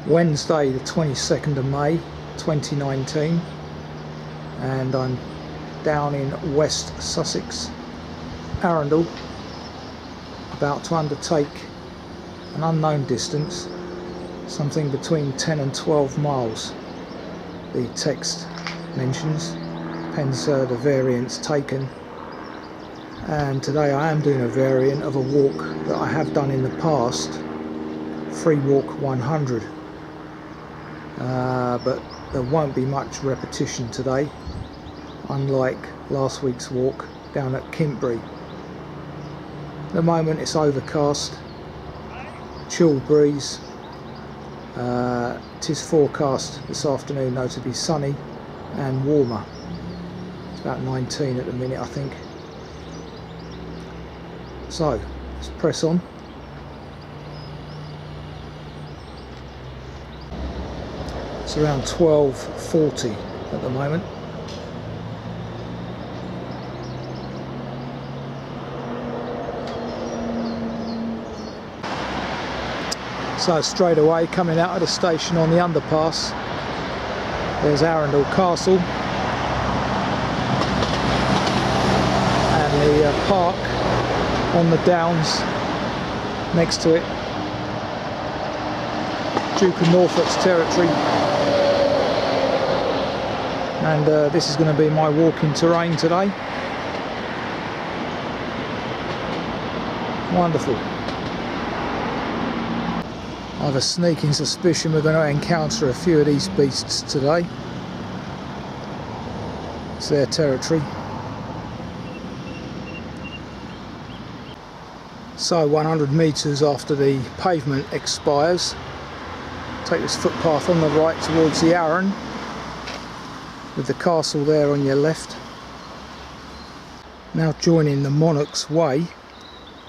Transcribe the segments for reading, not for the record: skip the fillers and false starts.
Wednesday the 22nd of May 2019, and I'm down in West Sussex, Arundel, about to undertake an unknown distance, something between 10 and 12 miles. The text mentions, depends the variants taken, and today I am doing a variant of a walk that I have done in the past, Free Walk 100. But there won't be much repetition today, unlike last week's walk down at Kintbury. At the moment it's overcast, chill breeze. It is forecast this afternoon though to be sunny and warmer. It's about 19 at the minute, I think. So let's press on. It's around 12:40 at the moment. So straight away, coming out of the station on the underpass, there's Arundel Castle and the park on the downs next to it, Duke of Norfolk's territory. And this is going to be my walking terrain today. Wonderful. I have a sneaking suspicion we're going to encounter a few of these beasts today. It's their territory. So 100 metres after the pavement expires, take this footpath on the right towards the Arun, with the castle there on your left. Now joining the Monarch's Way,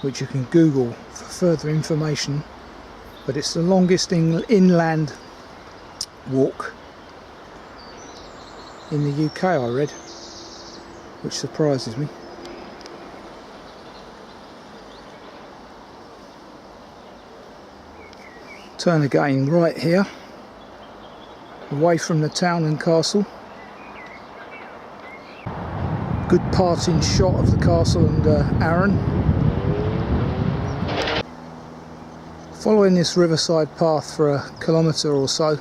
which you can Google for further information, but it's the longest inland walk in the UK, I read, which surprises me. Turn again right here, away from the town and castle. Good parting shot of the castle and Arun. Following this riverside path for a kilometre or so,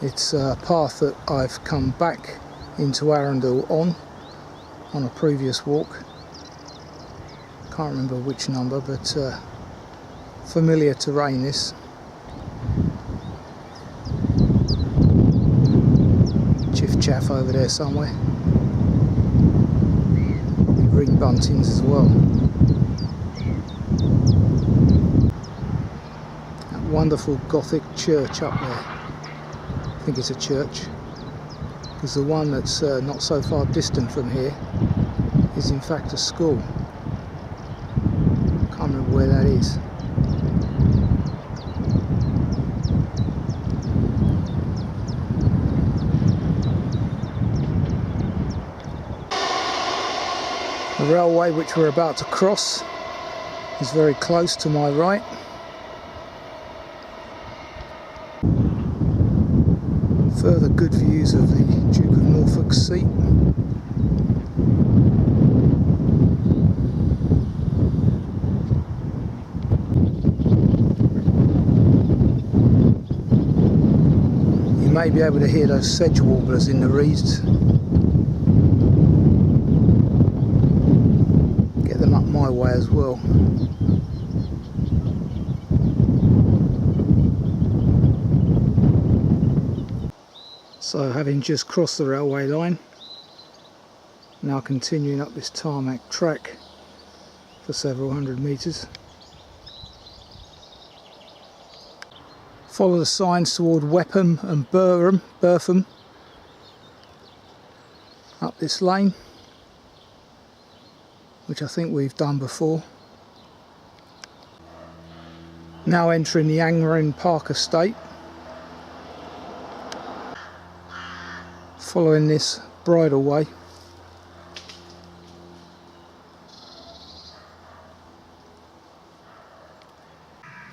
it's a path that I've come back into Arundel on a previous walk. Can't remember which number, but familiar terrain this. Chiff chaff over there somewhere. Ring buntings as well. That wonderful Gothic church up there. I think it's a church, because the one that's not so far distant from here is in fact a school. Can't remember where that is. The railway which we're about to cross is very close to my right. Further good views of the Duke of Norfolk seat. You may be able to hear those sedge warblers in the reeds. My way as well. So having just crossed the railway line, now continuing up this tarmac track for several hundred metres. Follow the signs toward Wapham and Burpham up this lane, which I think we've done before. Now entering the Arundel Park estate, following this bridleway.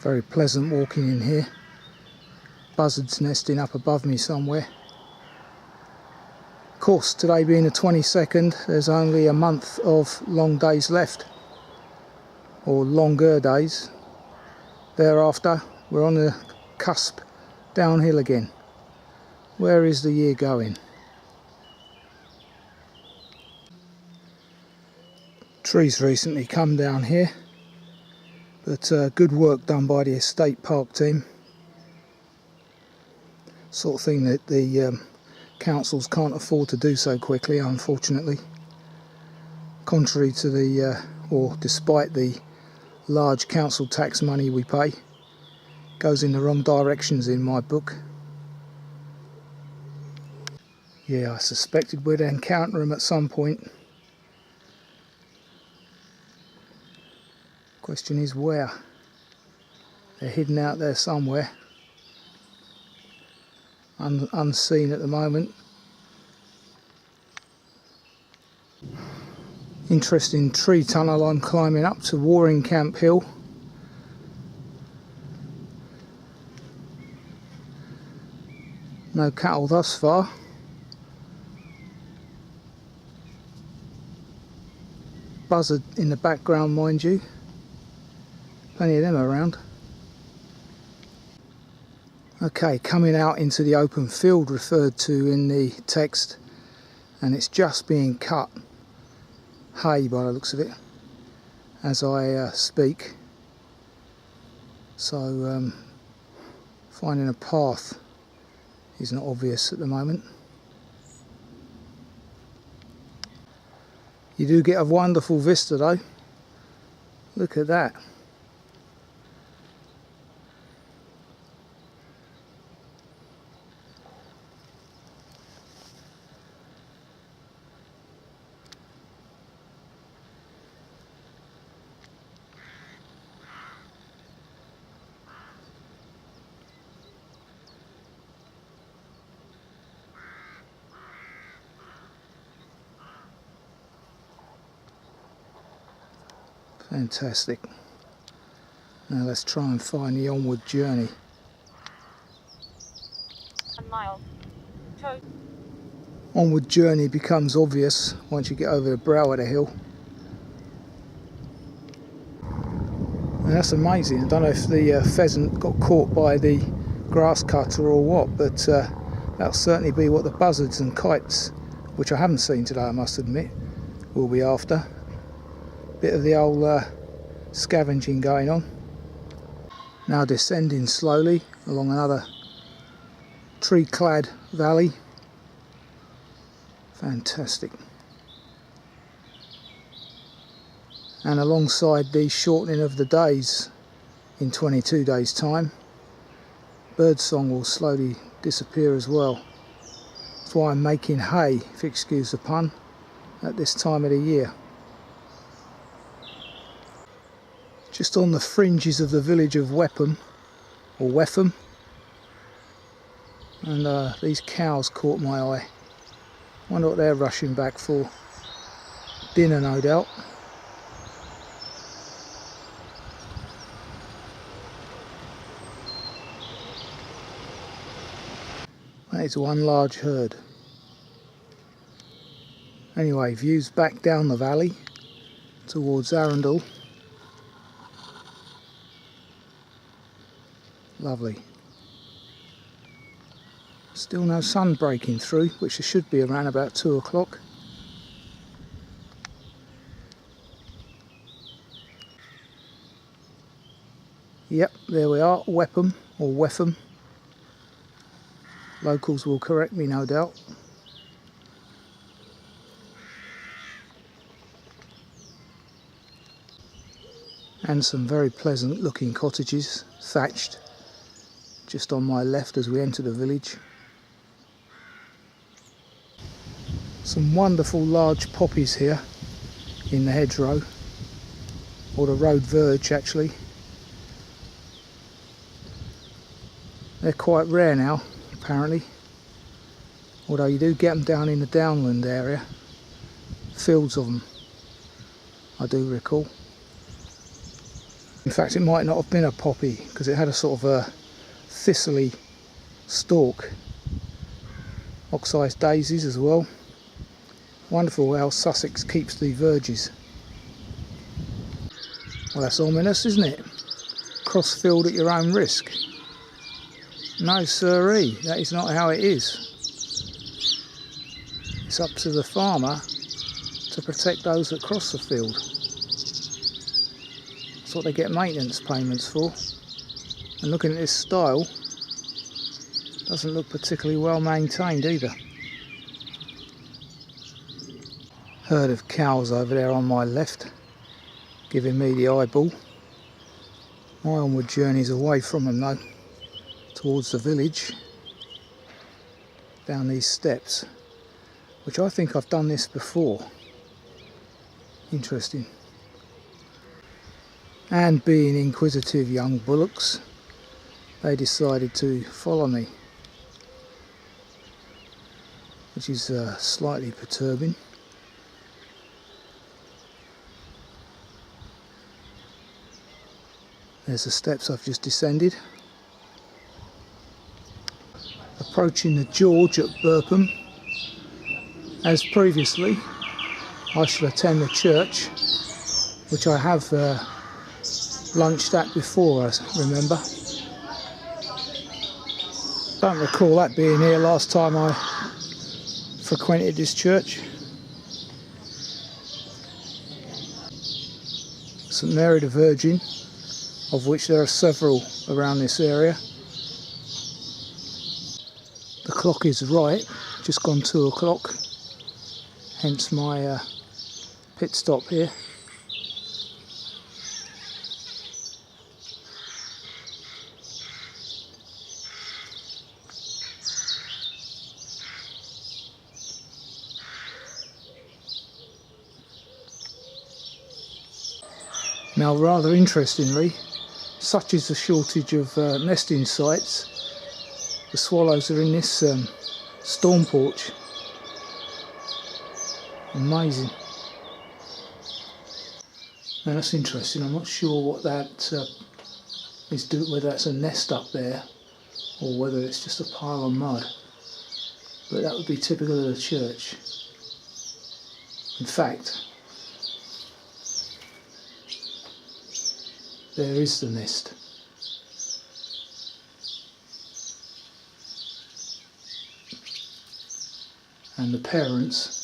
Very pleasant walking in here. buzzards nesting up above me somewhere. Of course, today being the 22nd, there's only a month of long days left, or longer days. Thereafter, we're on the cusp downhill again. Where is the year going? Trees recently come down here, but good work done by the estate park team. Sort of thing that the councils can't afford to do so quickly, unfortunately. Contrary to the, or despite the large council tax money we pay, goes in the wrong directions in my book. Yeah, I suspected we'd encounter them at some point. Question is where? They're hidden out there somewhere, unseen at the moment. Interesting tree tunnel I'm climbing up to Waring Camp Hill. No cattle thus far. Buzzard in the background, mind you. Plenty of them around. Okay, coming out into the open field referred to in the text, and it's just being cut hay by the looks of it as I speak. So finding a path is not obvious at the moment. You do get a wonderful vista though. Look at that. Fantastic. Now let's try and find the onward journey. 1 mile. Onward journey becomes obvious once you get over the brow of the hill. And that's amazing. I don't know if the pheasant got caught by the grass cutter or what, but that'll certainly be what the buzzards and kites, which I haven't seen today I must admit, will be after. Bit of the old scavenging going on. Now descending slowly along another tree-clad valley. Fantastic. And alongside the shortening of the days in 22 days time, birdsong will slowly disappear as well. That's why I'm making hay, if you excuse the pun, at this time of the year. Just on the fringes of the village of Wetham, or Wetham, and these cows caught my eye. Wonder what they're rushing back for. Dinner, no doubt. That is one large herd. Anyway, views back down the valley towards Arundel. Lovely. Still no sun breaking through, which there should be around about 2 o'clock. Yep, there we are, Wetham or Wetham. Locals will correct me, no doubt. And some very pleasant looking cottages, thatched, just on my left as we enter the village. Some wonderful large poppies here in the hedgerow, or the road verge actually. They're quite rare now, apparently, although you do get them down in the downland area, fields of them, I do recall. In fact, it might not have been a poppy because it had a sort of a thistly Stork. Oxeye daisies as well. Wonderful how Sussex keeps the verges. Well, that's ominous, isn't it? Cross-field at your own risk. No siree, that is not how it is. It's up to the farmer to protect those that cross the field. That's what they get maintenance payments for. And looking at this stile, doesn't look particularly well maintained either. Herd of cows over there on my left, giving me the eyeball. My onward journey's away from them though, towards the village, down these steps, which I think I've done this before. Interesting. And being inquisitive young bullocks, they decided to follow me, which is slightly perturbing. There's the steps I've just descended. Approaching the George at Burpham. As previously, I shall attend the church, which I have lunched at before, I remember. Don't recall that being here last time I frequented this church. St Mary the Virgin, of which there are several around this area. The clock is right, just gone 2 o'clock, hence my pit stop here. Now, rather interestingly, such is the shortage of nesting sites, the swallows are in this storm porch. Amazing. Now that's interesting. I'm not sure what that is doing, whether that's a nest up there or whether it's just a pile of mud. But that would be typical of the church. In fact, there is the nest. And the parents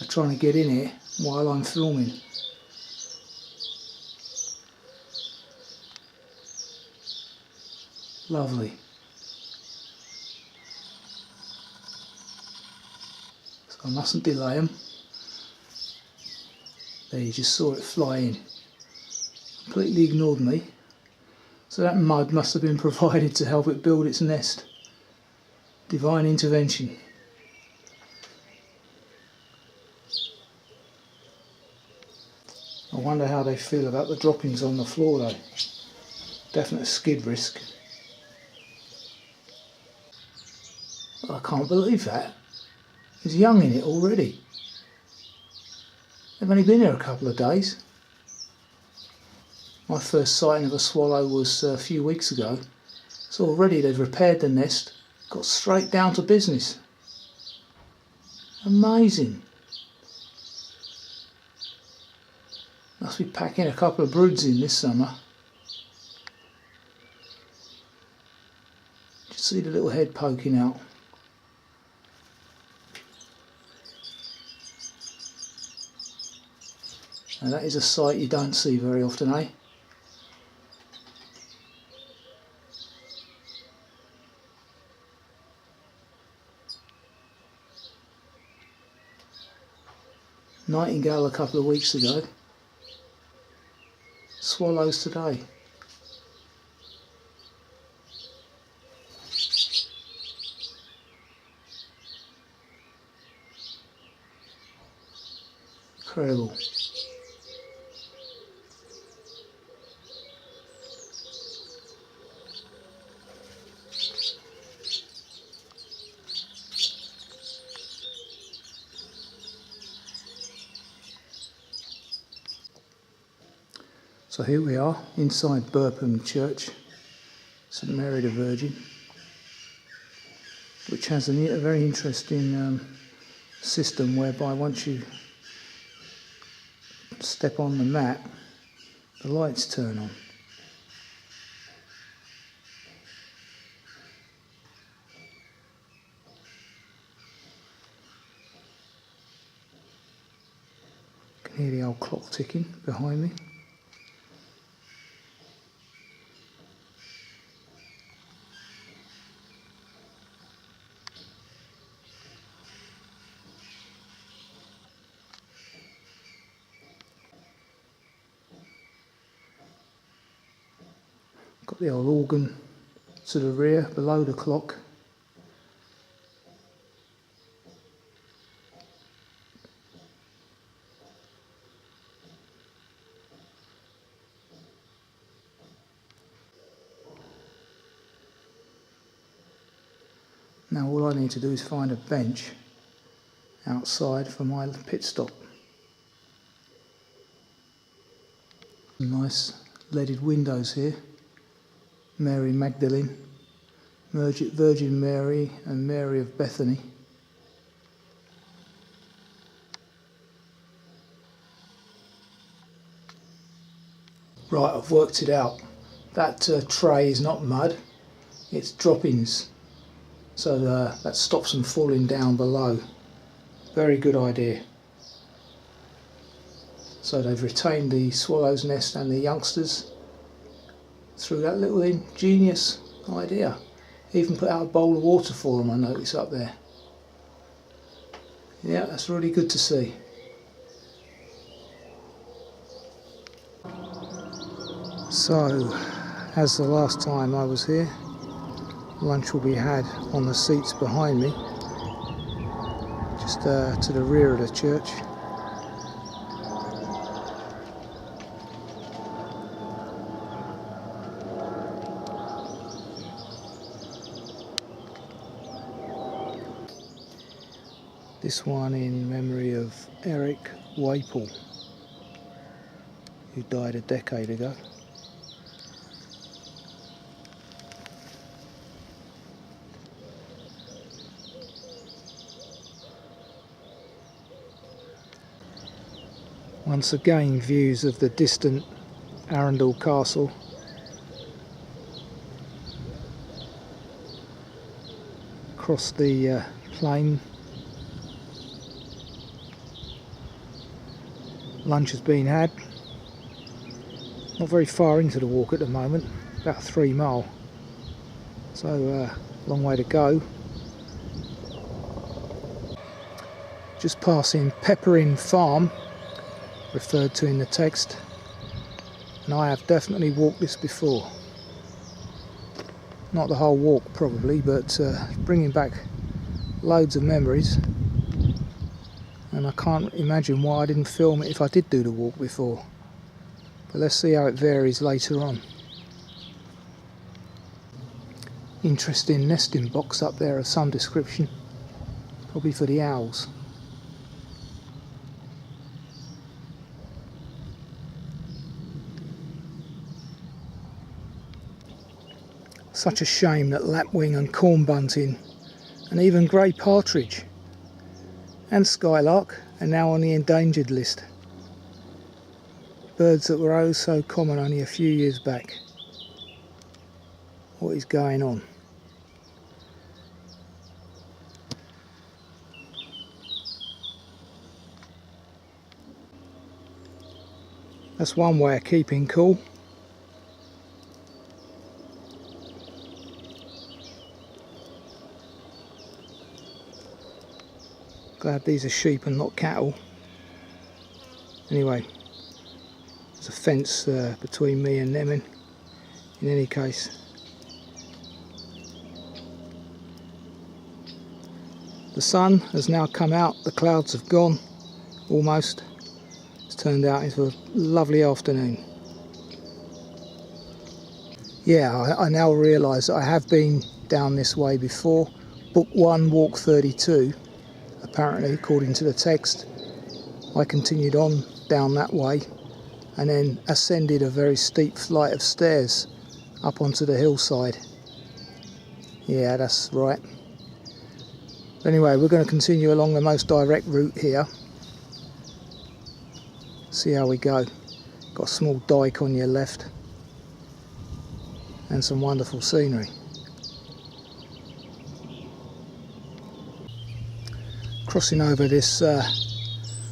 are trying to get in here while I'm filming. Lovely. So I mustn't delay them. There, you just saw it fly in. Completely ignored me. So that mud must have been provided to help it build its nest. Divine intervention. I wonder how they feel about the droppings on the floor though. Definite skid risk. I can't believe that. There's young in it already. They've only been here a couple of days. My first sighting of a swallow was a few weeks ago. So already they've repaired the nest, got straight down to business. Amazing. Must be packing a couple of broods in this summer. Just see the little head poking out. Now that is a sight you don't see very often, eh? Nightingale a couple of weeks ago. Swallows today. Incredible. So here we are inside Burpham Church, St Mary the Virgin. which has a very interesting system whereby once you step on the mat, the lights turn on. You can hear the old clock ticking behind me. Got the old organ to the rear below the clock. Now all I need to do is find a bench outside for my pit stop. Nice leaded windows here. Mary Magdalene, Virgin Mary and Mary of Bethany. Right, I've worked it out. That tray is not mud, it's droppings. So that stops them falling down below. Very good idea. So they've retained the swallow's nest and the youngsters through that little ingenious idea. Even put out a bowl of water for them, I notice up there. Yeah, that's really good to see. So, as the last time I was here, lunch will be had on the seats behind me, just to the rear of the church. This one in memory of Eric Waple, who died a decade ago. Once again, views of the distant Arundel Castle. Across the plain. Lunch has been had. Not very far into the walk at the moment, about 3 miles. So long way to go. Just passing Peppering Farm, referred to in the text, and I have definitely walked this before. Not the whole walk probably, but bringing back loads of memories, and I can't imagine why I didn't film it if I did do the walk before. But let's see how it varies later on. Interesting nesting box up there of some description, probably for the owls. Such a shame that lapwing and corn bunting and even grey partridge and skylark are now on the endangered list. Birds that were oh so common only a few years back. What is going on? That's one way of keeping cool. Glad these are sheep and not cattle. Anyway, there's a fence between me and them in any case. The sun has now come out, the clouds have gone, almost. It's turned out into a lovely afternoon. Yeah, I now realise that I have been down this way before. Book 1, walk 32. Apparently, according to the text, I continued on down that way and then ascended a very steep flight of stairs up onto the hillside. Yeah, that's right. Anyway, we're going to continue along the most direct route here. See how we go. Got a small dyke on your left and some wonderful scenery. Crossing over this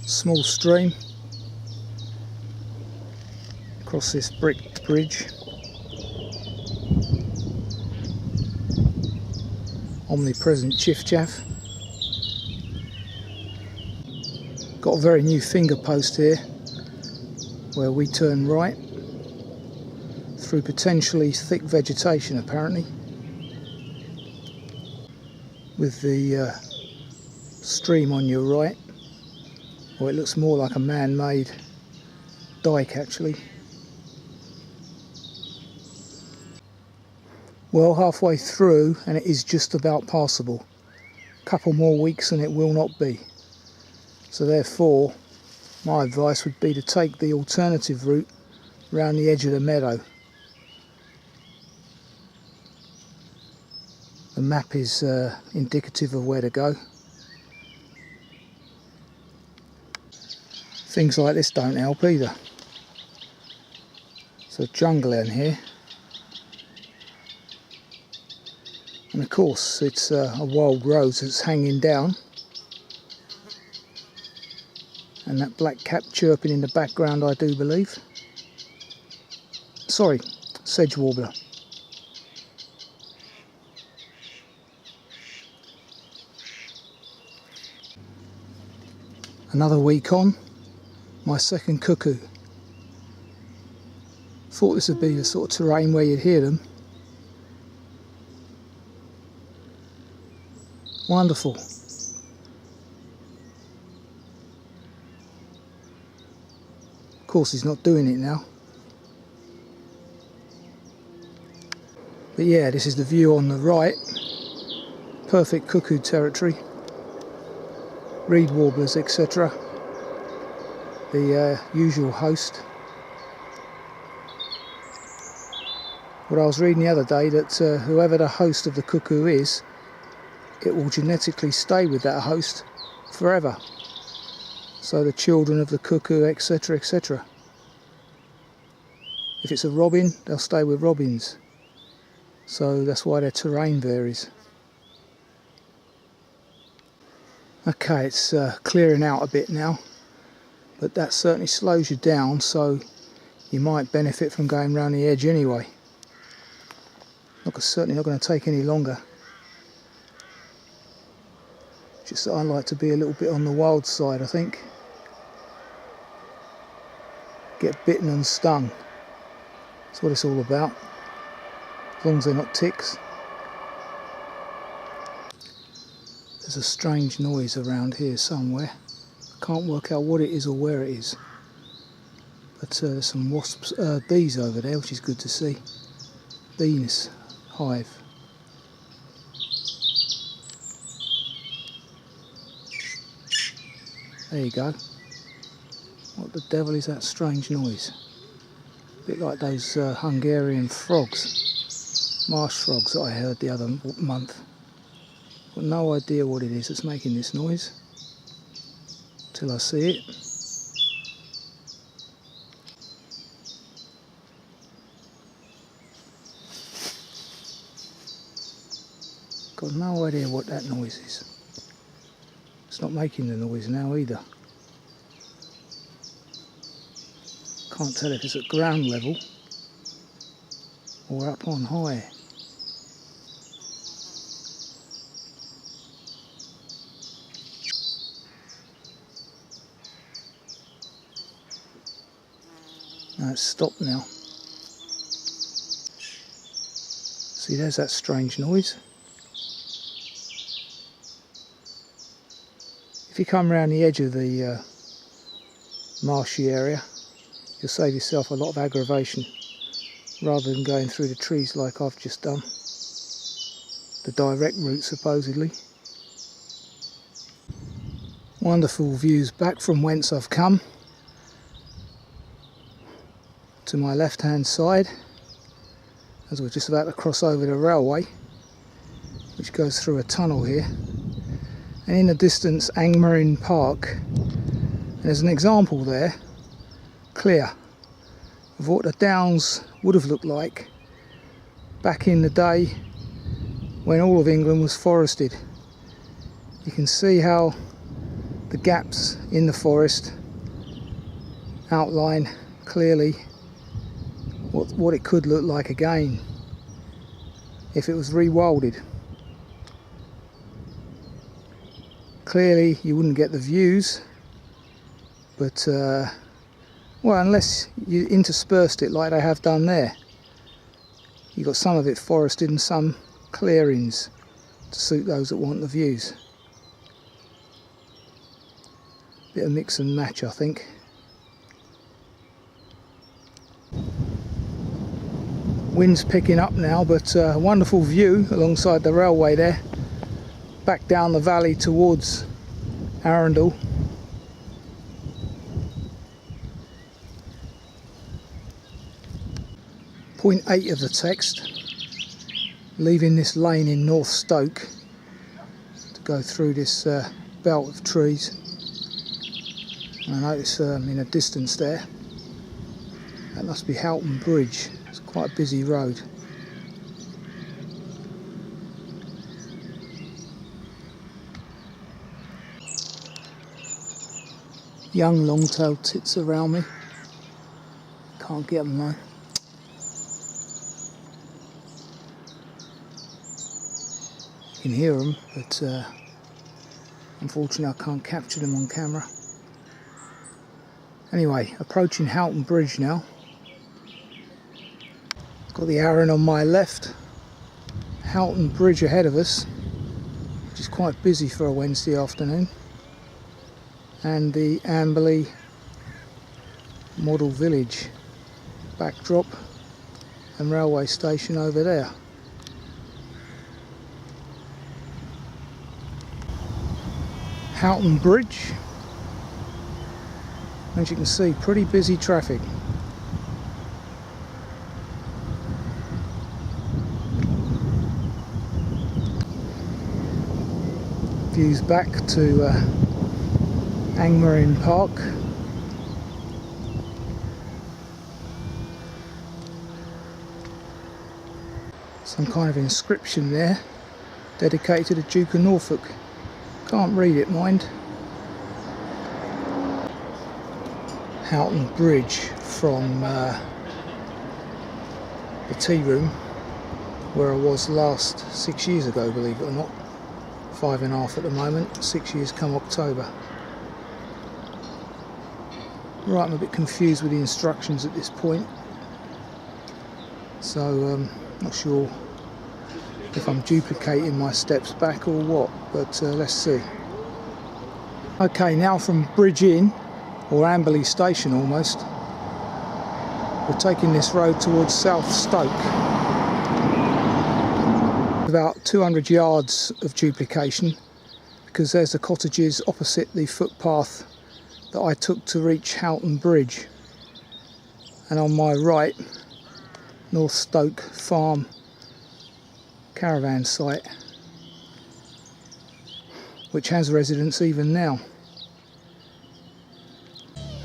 small stream, across this brick bridge. Omnipresent chiff chaff. Got a very new finger post here where we turn right through potentially thick vegetation apparently, with the stream on your right, or it looks more like a man-made dyke actually. Well, halfway through and it is just about passable. A couple more weeks and it will not be. So therefore my advice would be to take the alternative route around the edge of the meadow. The map is indicative of where to go. Things like this don't help either. So jungle in here. And of course it's a wild rose that's hanging down. And that black cap chirping in the background, I do believe. Sorry, sedge warbler. Another week on, my second cuckoo. Thought this would be the sort of terrain where you'd hear them. Wonderful. Of course he's not doing it now. But yeah, this is the view on the right. Perfect cuckoo territory. Reed warblers, etc. The usual host. What I was reading the other day, that whoever the host of the cuckoo is, it will genetically stay with that host forever. So the children of the cuckoo, etc, etc. If it's a robin, they'll stay with robins. So that's why their terrain varies. Okay, it's clearing out a bit now, but that certainly slows you down, so you might benefit from going round the edge anyway. Certainly not going to take any longer. Just that I like to be a little bit on the wild side, I think. Get bitten and stung. That's what it's all about. As long as they're not ticks. There's a strange noise around here somewhere. Can't work out what it is or where it is. But there's some wasps, bees over there, which is good to see. Bees hive. There you go. What the devil is that strange noise? A bit like those Hungarian frogs, marsh frogs that I heard the other month. Got no idea what it is that's making this noise till I see it. Got no idea what that noise is. It's not making the noise now either. Can't tell if it's at ground level or up on high. No, it's stopped now. See, there's that strange noise. If you come around the edge of the marshy area, you'll save yourself a lot of aggravation rather than going through the trees like I've just done. The direct route supposedly. Wonderful views back from whence I've come. To my left hand side, as we're just about to cross over the railway, which goes through a tunnel here. and in the distance Angmering Park. And there's an example there, clear, of what the Downs would have looked like back in the day when all of England was forested. You can see how the gaps in the forest outline clearly what it could look like again if it was rewilded. Clearly you wouldn't get the views, but well, unless you interspersed it like they have done there. You've got some of it forested and some clearings to suit those that want the views. Bit of mix and match, I think. Wind's picking up now, but a wonderful view alongside the railway there, back down the valley towards Arundel. Point 8 of the text, leaving this lane in North Stoke to go through this belt of trees. And I notice in a distance there, that must be Houghton Bridge. It's quite a busy road. Young long-tailed tits around me. Can't get them though. You can hear them, but unfortunately I can't capture them on camera. Anyway, approaching Houghton Bridge now. Got the Arun on my left, Houghton Bridge ahead of us, which is quite busy for a Wednesday afternoon, and the Amberley Model Village backdrop and railway station over there. Houghton Bridge, as you can see, pretty busy traffic. Views back to Angmering Park. Some kind of inscription there dedicated to the Duke of Norfolk. Can't read it, mind. Houghton Bridge from the tea room where I was last 6 years ago, believe it or not. 5.5 at the moment, 6 years come October. Right, I'm a bit confused with the instructions at this point, so not sure if I'm duplicating my steps back or what, but let's see. Okay, now from Bridge Inn, or Amberley Station almost, we're taking this road towards South Stoke. About 200 yards of duplication, because there's the cottages opposite the footpath that I took to reach Houghton Bridge, and on my right, North Stoke Farm caravan site, which has residents even now.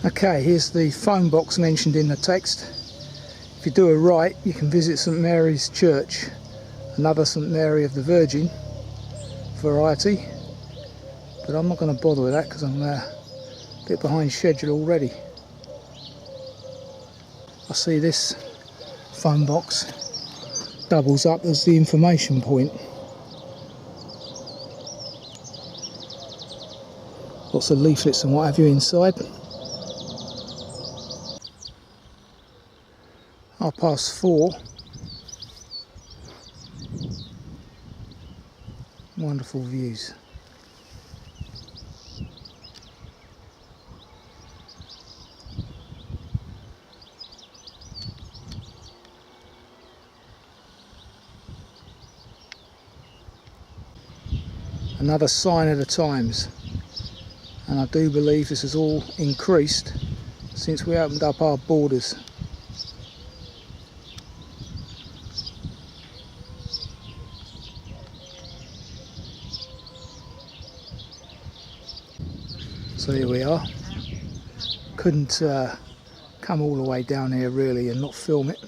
Okay, here's the phone box mentioned in the text. If you do a right, you can visit St Mary's Church, another St Mary of the Virgin variety, but I'm not going to bother with that because I'm a bit behind schedule already. I see this phone box doubles up as the information point. Lots of leaflets and what have you inside. 4:30. Wonderful views. Another sign of the times, and I do believe this has all increased since we opened up our borders. So here we are. Couldn't come all the way down here really and not film it.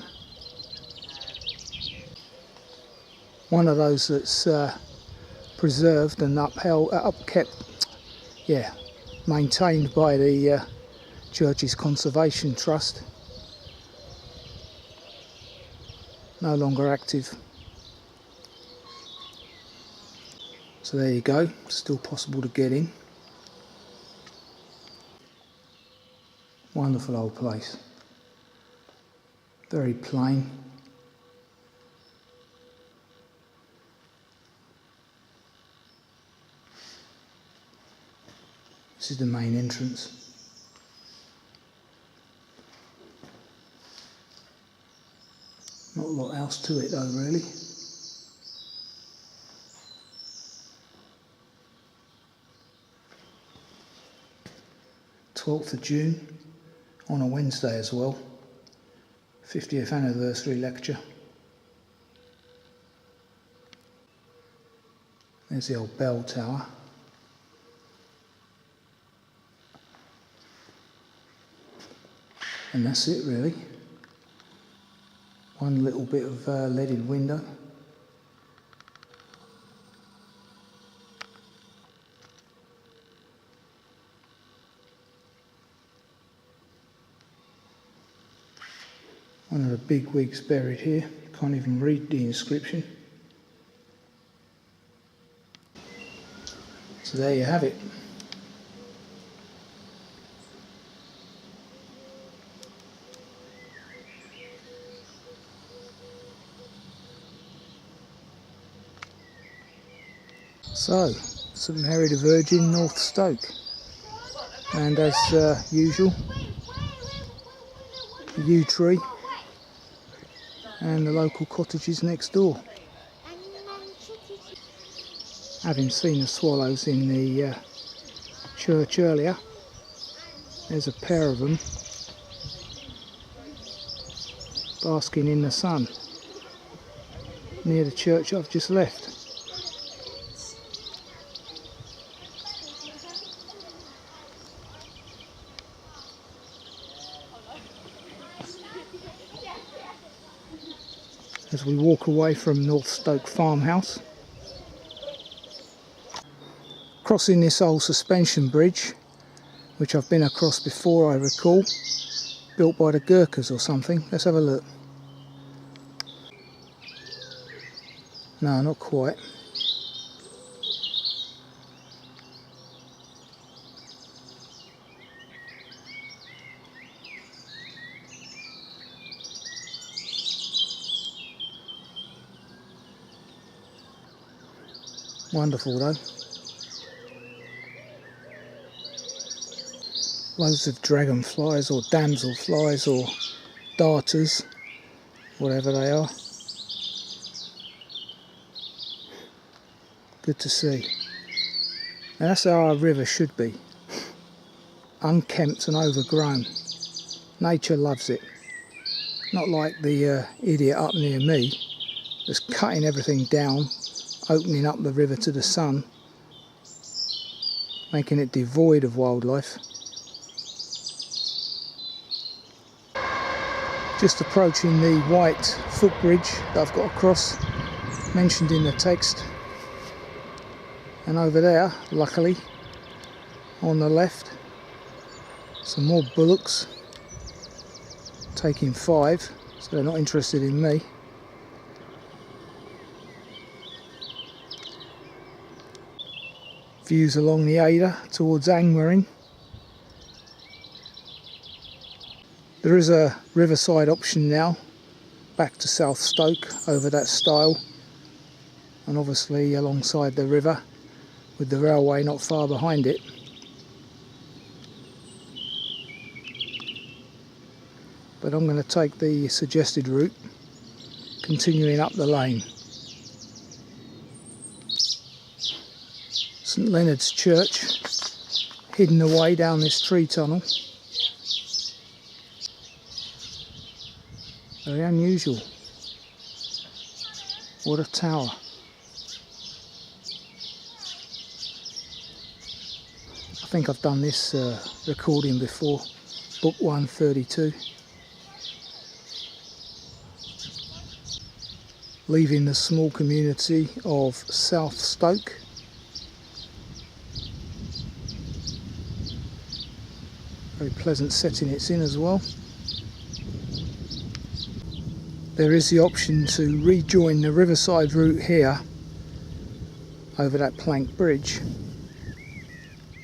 One of those that's preserved and maintained by the Church's Conservation Trust. No longer active. So there you go, still possible to get in. Wonderful old place. Very plain. This is the main entrance. Not a lot else to it though, really. June 12th on a Wednesday as well. 50th anniversary lecture. There's the old bell tower. And that's it really. One little bit of leaded window. One of the big wigs buried here. Can't even read the inscription. So there you have it. So, St Mary the Virgin, North Stoke, and as usual, the yew tree and the local cottages next door. Having seen the swallows in the church earlier, there's a pair of them basking in the sun near the church I've just left. As we walk away from North Stoke farmhouse, crossing this old suspension bridge, which I've been across before I recall, built by the Gurkhas or something. Let's have a look. No, not quite. Wonderful though. Loads of dragonflies or damselflies or darters, whatever they are. Good to see. And that's how our river should be. Unkempt and overgrown. Nature loves it. Not like the idiot up near me that's cutting everything down, opening up the river to the sun, making it devoid of wildlife. Just approaching the white footbridge that I've got across, mentioned in the text. And over there, luckily, on the left, some more bullocks, taking 5, so they're not interested in me. Views along the Ada towards Angmering. There is a riverside option now, back to South Stoke over that stile, and obviously alongside the river, with the railway not far behind it. But I'm going to take the suggested route, continuing up the lane. St Leonard's Church, hidden away down this tree tunnel. Very unusual. What a tower. I think I've done this recording before, book 132. Leaving the small community of South Stoke. Very pleasant setting it's in as well. There is the option to rejoin the riverside route here over that plank bridge,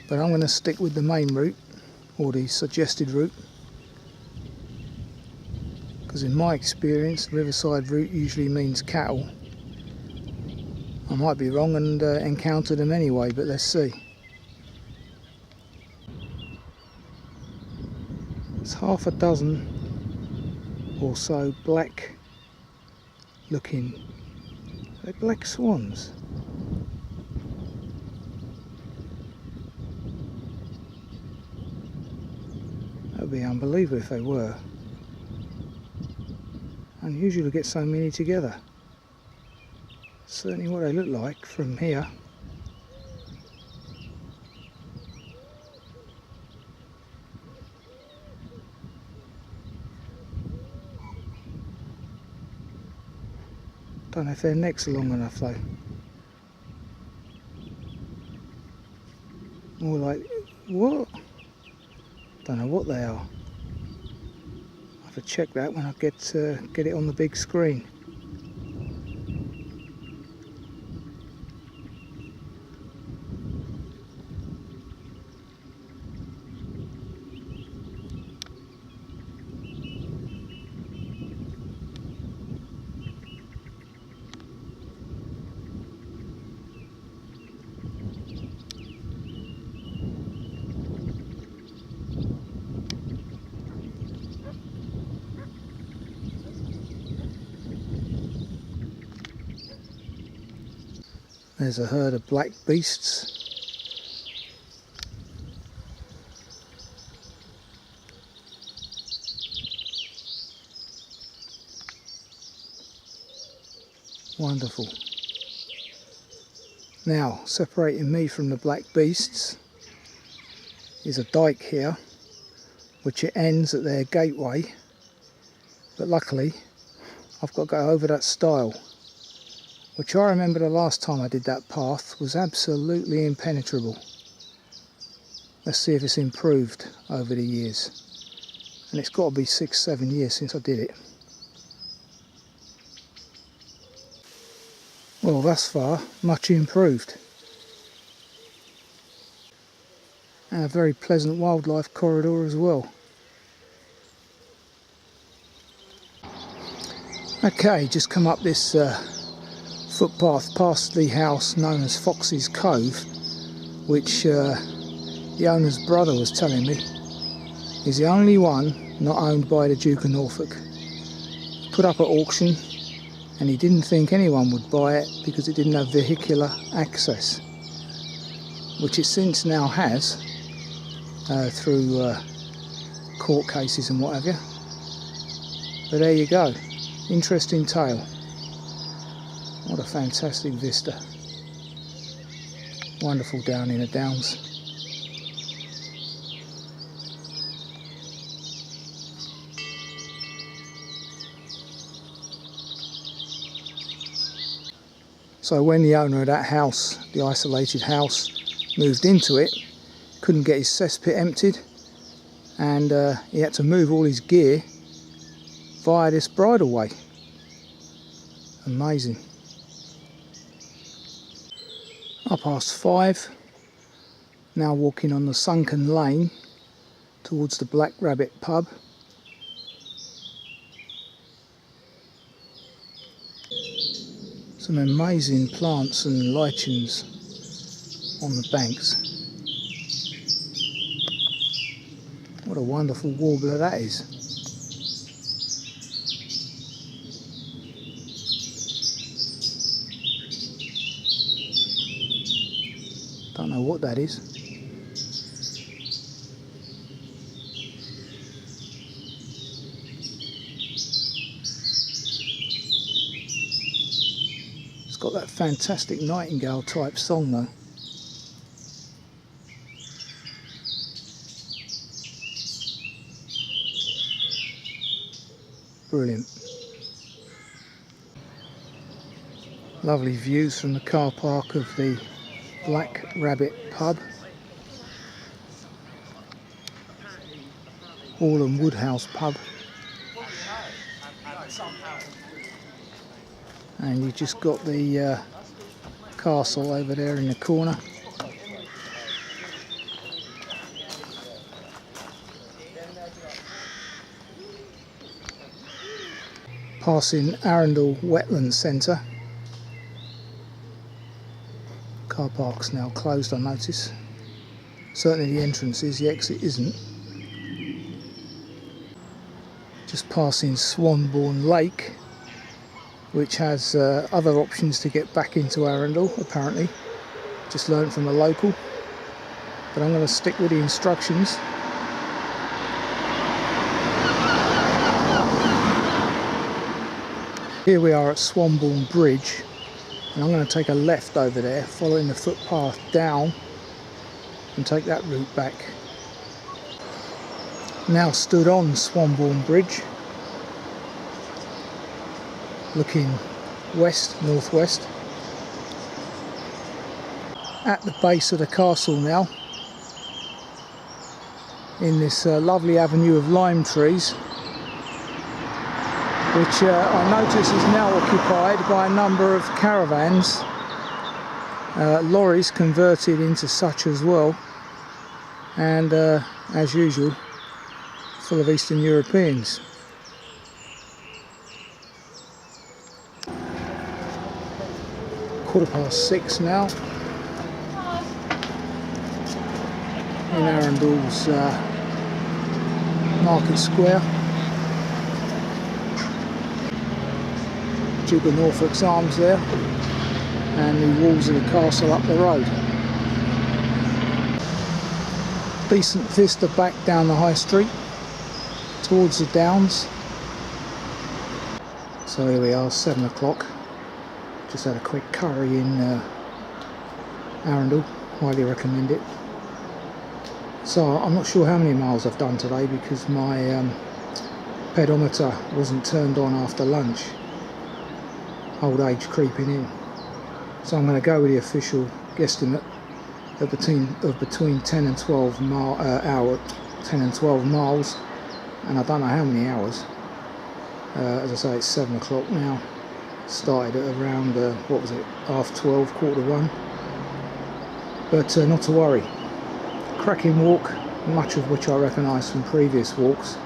but I'm going to stick with the main route, or the suggested route, because in my experience the riverside route usually means cattle. I might be wrong and encounter them anyway, but let's see. It's half a dozen or so black looking, are they black swans? That would be unbelievable if they were. Unusual to get so many together. Certainly what they look like from here. Don't know if their necks are long enough though. More like, what? Don't know what they are. I'll have to check that when I get it on the big screen. There's a herd of black beasts. Wonderful. Now, separating me from the black beasts is a dyke here, which it ends at their gateway, but luckily I've got to go over that stile, which I remember the last time I did that path was absolutely impenetrable. Let's see if it's improved over the years. And it's got to be 6-7 years since I did it. Well, thus far, much improved. And a very pleasant wildlife corridor as well. Okay, just come up this footpath past the house known as Fox's Cove, which the owner's brother was telling me is the only one not owned by the Duke of Norfolk. Put up at auction, and he didn't think anyone would buy it because it didn't have vehicular access, which it since now has through court cases and what have you. But there you go, interesting tale. What a fantastic vista. Wonderful down in the downs. So when the owner of that house, the isolated house, moved into it, couldn't get his cesspit emptied, and he had to move all his gear via this bridleway. Amazing. 5:30, now walking on the sunken lane towards the Black Rabbit pub. Some amazing plants and lichens on the banks. What a wonderful warbler that is. Don't know what that is. It's got that fantastic nightingale type song though. brilliant. Lovely views from the car park of the Black Rabbit pub. Hall Woodhouse pub. And you just got the castle over there in the corner. Passing Arundel Wetland Centre. Car park's now closed, I notice. Certainly the entrance is, the exit isn't. Just passing Swanbourne Lake, which has other options to get back into Arundel, apparently. Just learned from a local. But I'm going to stick with the instructions. Here we are at Swanbourne Bridge, and I'm going to take a left over there, following the footpath down, and take that route back. Now stood on Swanbourne Bridge, looking west, northwest. At the base of the castle now, in this lovely avenue of lime trees, which I notice is now occupied by a number of caravans, lorries converted into such as well, and as usual, full of Eastern Europeans. (6:15) now in Arundel's Market Square. Duke of Norfolk's arms there, and the walls of the castle up the road. Decent vista back down the high street towards the downs. So here we are, 7 o'clock. Just had a quick curry in Arundel, highly recommend it. So I'm not sure how many miles I've done today because my pedometer wasn't turned on after lunch. Old age creeping in. So I'm going to go with the official guesstimate of between 10 and 12 miles, and I don't know how many hours. As I say, it's 7 o'clock now. Started at around what was it, 12:30, 1:15. But not to worry. Cracking walk, much of which I recognise from previous walks.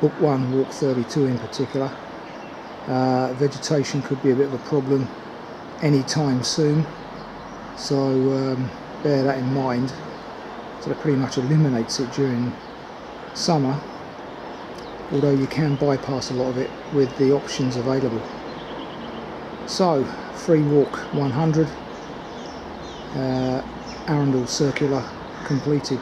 Book 1, walk 32 in particular. Vegetation could be a bit of a problem anytime soon, so bear that in mind. So it pretty much eliminates it during summer, although you can bypass a lot of it with the options available. So, free walk 100, Arundel Circular completed.